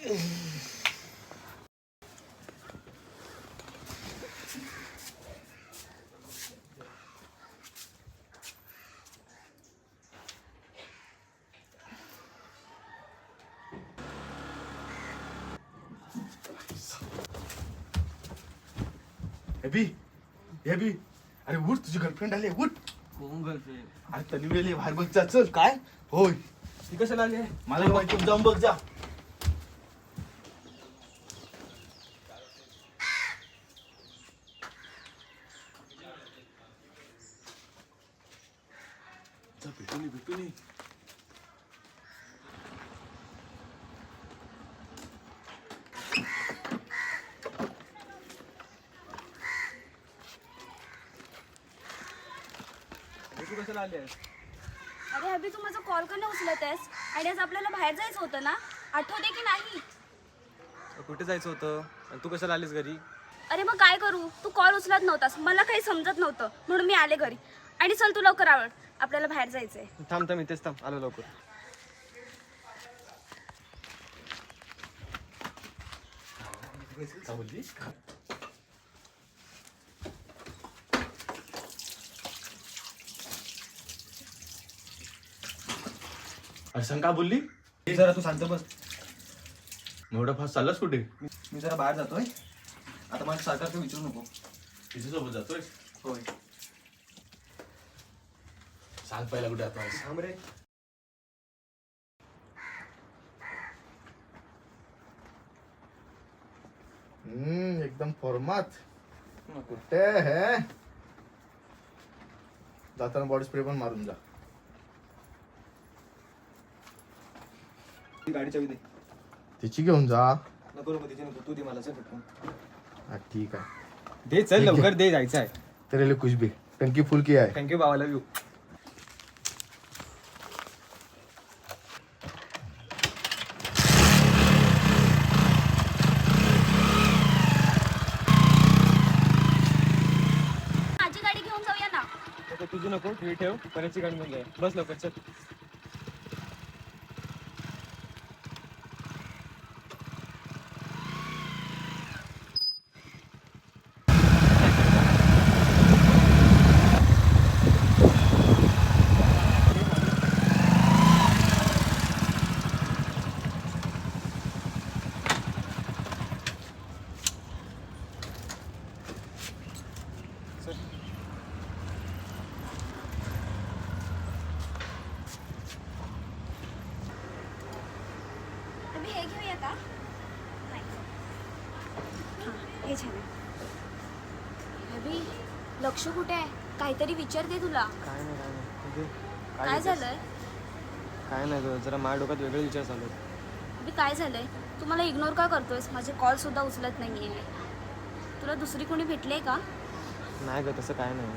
Heavy अरे उठ, तुझी गर्लफ्रेंड आली, उठ. कोण गर्लफ्रेंड? अरे तन्वी बाहेर बघ जा, चल. काय? होय, ती कशाला आली आहे? मला माहिती, जाऊन बघ जा. भेटून ये. तू कशाला आली आहे? अरे अभि, तू माझा कॉल का नाही उचलत आहेस? आणि आज आपल्याला बाहेर जायचं होतं ना, आठवते की नाही? कुठे जायचं होतं आणि तू कशाला आलीस घरी? अरे मग काय करू, तू कॉल उचलत नव्हतास, मला काही समजत नव्हतं म्हणून मी आले घरी. आणि चल तू लवकर आवड, आपल्याला बाहेर जायचंय. थांब थांब, इथेच थांब, आलो लवकर. बोलली अरे सांग, का बोलली? जरा तू शांत बस. एवढा फास्ट चाललास कुठे? मी जरा बाहेर जातोय. आता मला सारखं विचारू नको. तिच्यासोबत जातोय? होय. सांग पहिला कुठे आता. थांब रे. एकदम फॉर्मात. कुठे है? जाताना बॉडी स्प्रे पण मारून जा. गाडी चावी दे. तिची घेऊन जा. नको नको, तिची नको, तू दे मला. चल पटकन हा ठीक आहे. दे, चल लवकर दे, जायचं आहे. तेरे लिए कुछ भी. टंकी फुल किया है. थँक्यू बाबा, लव यू. माझी गाडी घेऊन जाऊया ना. तुझी नको, ती ठेव, परतची गाडी घेऊन जाऊया. बस लवकर, चल. अभि, हे घेऊया का? नाही. हां, हे छान आहे. अभि, लक्ष कुठे आहे? काहीतरी विचारते तुला. काय नाही, काय नाही. म्हणजे काय झालंय? काय नाही ग, जरा माझ्या डोक्यात वेगळे विचार चालू आहेत. अभि, काय झालंय? तू मला इग्नोर का करतोयस? माझे कॉल सुद्धा उचलत नाहीये. तुला दुसरी कोणी भेटले का? नाही ग, तसं काय नाही.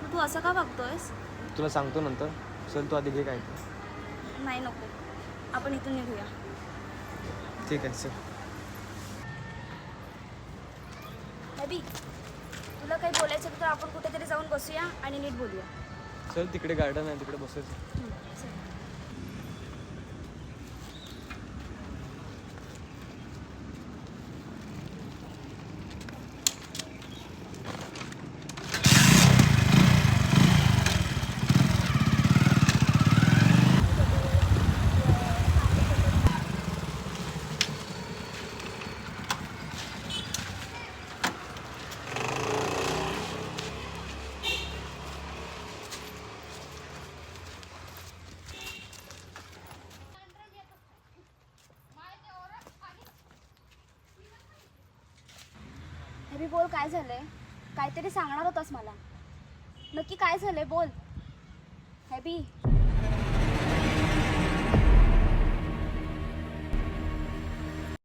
मग तू असं का वागतोयस? तुला सांगतो नंतर. चल, तू आधी घे काय ते. नाही, नको. आपण इथून निघूया. ठीक आहे, चल. अभि, तुला काही बोलायचं तर आपण कुठेतरी जाऊन बसूया आणि नीट बोलूया. चल, तिकडे गार्डन आहे, तिकडे बसायचं. चल. अभि, बोल, काय झालंय? काहीतरी सांगणार होतास मला. नक्की काय झालंय, बोल. अभि.